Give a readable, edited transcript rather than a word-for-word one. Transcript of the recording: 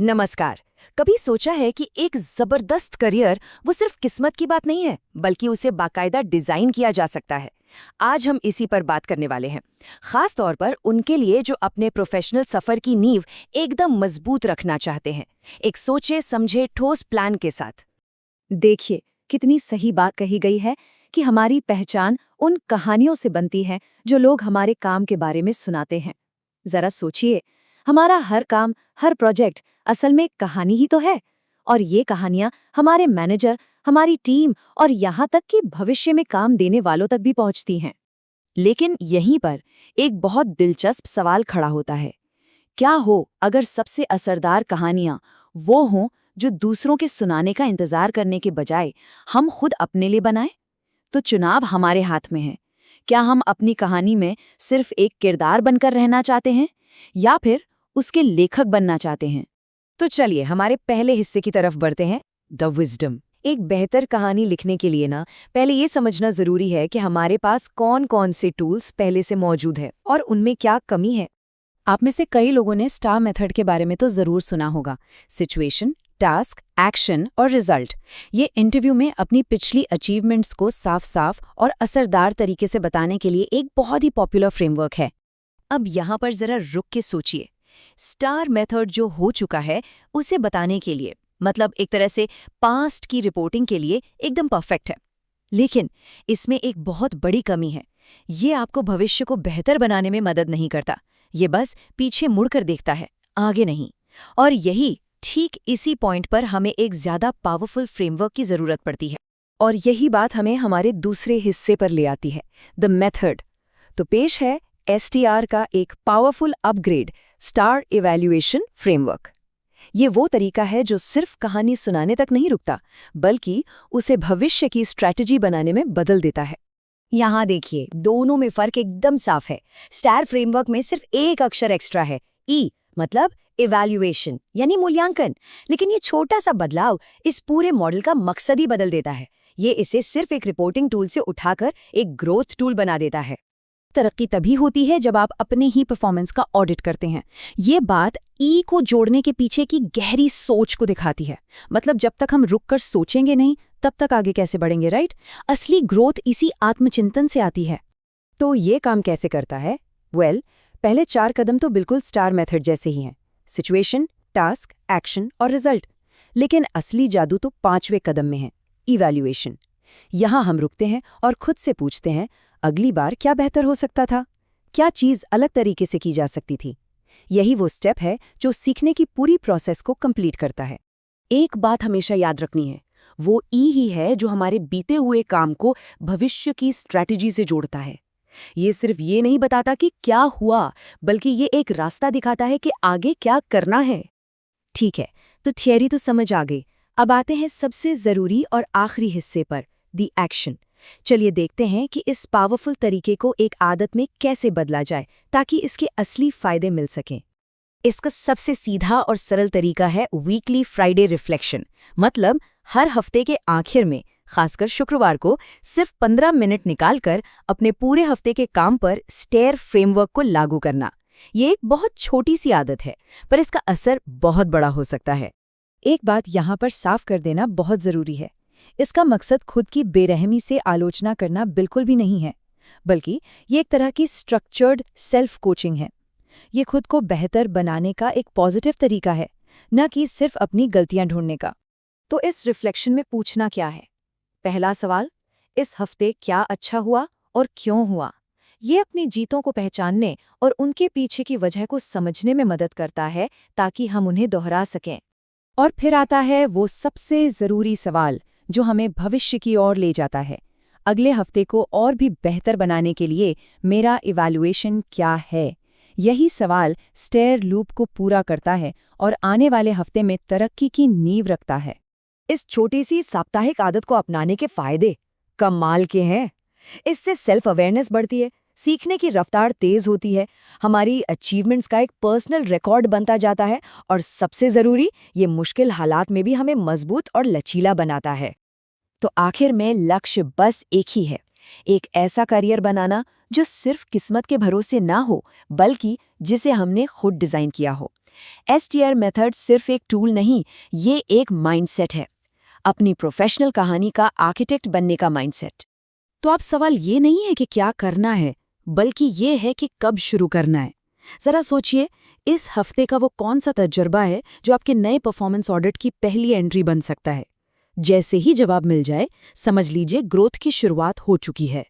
नमस्कार। कभी सोचा है कि एक जबरदस्त करियर वो सिर्फ किस्मत की बात नहीं है, बल्कि उसे बाकायदा डिजाइन किया जा सकता है। आज हम इसी पर बात करने वाले हैं, खास तौर पर उनके लिए जो अपने प्रोफेशनल सफर की नींव एकदम मजबूत रखना चाहते हैं, एक सोचे समझे ठोस प्लान के साथ। देखिए, कितनी सही बात कही गई है कि हमारी पहचान उन कहानियों से बनती है जो लोग हमारे काम के बारे में सुनाते हैं। जरा सोचिए, हमारा हर काम, हर प्रोजेक्ट असल में एक कहानी ही तो है। और ये कहानियां हमारे मैनेजर, हमारी टीम और यहाँ तक कि भविष्य में काम देने वालों तक भी पहुंचती हैं। लेकिन यहीं पर एक बहुत दिलचस्प सवाल खड़ा होता है। क्या हो अगर सबसे असरदार कहानियां वो हों जो दूसरों के सुनाने का इंतजार करने के बजाय हम खुद अपने लिए बनाएं? तो चुनाव हमारे हाथ में है। क्या हम अपनी कहानी में सिर्फ एक किरदार बनकर रहना चाहते हैं या फिर उसके लेखक बनना चाहते हैं? तो चलिए हमारे पहले हिस्से की तरफ बढ़ते हैं, द विजडम। एक बेहतर कहानी लिखने के लिए ना पहले ये समझना जरूरी है कि हमारे पास कौन कौन से टूल्स पहले से मौजूद है और उनमें क्या कमी है। आप में से कई लोगों ने स्टार मेथड के बारे में तो जरूर सुना होगा। सिचुएशन, टास्क, एक्शन और रिजल्ट। ये इंटरव्यू में अपनी पिछली अचीवमेंट्स को साफ-साफ और असरदार तरीके से बताने के लिए एक बहुत ही पॉपुलर फ्रेमवर्क है। अब यहाँ पर जरा रुक के सोचिए। स्टार मेथड जो हो चुका है उसे बताने के लिए, मतलब एक तरह से पास्ट की रिपोर्टिंग के लिए एकदम परफेक्ट है। लेकिन इसमें एक बहुत बड़ी कमी है। ये आपको भविष्य को बेहतर बनाने में मदद नहीं करता। ये बस पीछे मुड़कर देखता है, आगे नहीं। और यही ठीक इसी पॉइंट पर हमें एक ज्यादा पावरफुल फ्रेमवर्क की जरूरत पड़ती है। और यही बात हमें हमारे दूसरे हिस्से पर ले आती है, द मेथड। तो पेश है एसटीआर का एक powerful upgrade, star evaluation framework. ये वो तरीका है जो सिर्फ कहानी सुनाने तक नहीं रुकता, बल्कि उसे भविष्य की स्ट्रैटेजी बनाने में बदल देता है। यहाँ देखिए, दोनों में फर्क एकदम साफ है। स्टार फ्रेमवर्क में सिर्फ एक अक्षर एक्स्ट्रा है, ई, मतलब इवैल्यूएशन यानी मूल्यांकन। लेकिन ये छोटा सा बदलाव इस पूरे मॉडल का मकसद ही बदल देता है। ये इसे सिर्फ एक रिपोर्टिंग टूल से उठाकर एक ग्रोथ टूल बना देता है। तरक्की तभी होती है जब आप अपने ही परफॉर्मेंस का ऑडिट करते हैं। ये बात ई को जोड़ने के पीछे की गहरी सोच को दिखाती है। मतलब जब तक हम रुककर सोचेंगे नहीं, तब तक आगे कैसे बढ़ेंगे, राइट? असली ग्रोथ इसी आत्मचिंतन से आती है। तो ये काम कैसे करता है? पहले 4 कदम तो बिल्कुल स्टार मेथड जैसे ही हैं। सिचुएशन, टास्क, एक्शन और रिजल्ट। लेकिन असली जादू तो 5वें कदम में है, इवैल्यूएशन। यहाँ हम रुकते हैं और खुद से पूछते हैं, अगली बार क्या बेहतर हो सकता था? क्या चीज़ अलग तरीके से की जा सकती थी? यही वो स्टेप है जो सीखने की पूरी प्रोसेस को कंप्लीट करता है। एक बात हमेशा याद रखनी है, वो ई ही है जो हमारे बीते हुए काम को भविष्य की स्ट्रैटेजी से जोड़ता है। ये सिर्फ ये नहीं बताता कि क्या हुआ, बल्कि ये एक रास्ता दिखाता है कि आगे क्या करना है। ठीक है, तो थियरी तो समझ आ गई। अब आते हैं सबसे जरूरी और आखिरी हिस्से पर, द एक्शन। चलिए देखते हैं कि इस पावरफुल तरीके को एक आदत में कैसे बदला जाए ताकि इसके असली फायदे मिल सकें। इसका सबसे सीधा और सरल तरीका है वीकली फ्राइडे रिफ्लेक्शन। मतलब हर हफ्ते के आखिर में, खासकर शुक्रवार को, सिर्फ 15 मिनट निकालकर अपने पूरे हफ्ते के काम पर स्टेयर फ्रेमवर्क को लागू करना। ये एक बहुत छोटी सी आदत है, पर इसका असर बहुत बड़ा हो सकता है। एक बात यहाँ पर साफ कर देना बहुत जरूरी है। इसका मकसद खुद की बेरहमी से आलोचना करना बिल्कुल भी नहीं है, बल्कि ये एक तरह की स्ट्रक्चर्ड सेल्फ कोचिंग है। ये खुद को बेहतर बनाने का एक पॉजिटिव तरीका है, न कि सिर्फ अपनी गलतियां ढूंढने का। तो इस रिफ्लेक्शन में पूछना क्या है? पहला सवाल, इस हफ्ते क्या अच्छा हुआ और क्यों हुआ? ये अपनी जीतों को पहचानने और उनके पीछे की वजह को समझने में मदद करता है ताकि हम उन्हें दोहरा सकें। और फिर आता है वो सबसे ज़रूरी सवाल जो हमें भविष्य की ओर ले जाता है। अगले हफ्ते को और भी बेहतर बनाने के लिए मेरा इवैल्यूएशन क्या है? यही सवाल स्टेयर लूप को पूरा करता है और आने वाले हफ्ते में तरक्की की नींव रखता है। इस छोटी सी साप्ताहिक आदत को अपनाने के फायदे कमाल के हैं। इससे सेल्फ अवेयरनेस बढ़ती है, सीखने की रफ्तार तेज होती है, हमारी अचीवमेंट्स का एक पर्सनल रिकॉर्ड बनता जाता है और सबसे ज़रूरी, ये मुश्किल हालात में भी हमें मजबूत और लचीला बनाता है। तो आखिर में लक्ष्य बस एक ही है, एक ऐसा करियर बनाना जो सिर्फ किस्मत के भरोसे ना हो, बल्कि जिसे हमने खुद डिज़ाइन किया हो। STR मेथड सिर्फ एक टूल नहीं, ये एक माइंडसेट है, अपनी प्रोफेशनल कहानी का आर्किटेक्ट बनने का माइंडसेट। तो अब सवाल ये नहीं है कि क्या करना है, बल्कि ये है कि कब शुरू करना है। जरा सोचिए, इस हफ्ते का वो कौन सा तजुर्बा है जो आपके नए परफॉर्मेंस ऑडिट की पहली एंट्री बन सकता है। जैसे ही जवाब मिल जाए, समझ लीजिए ग्रोथ की शुरुआत हो चुकी है।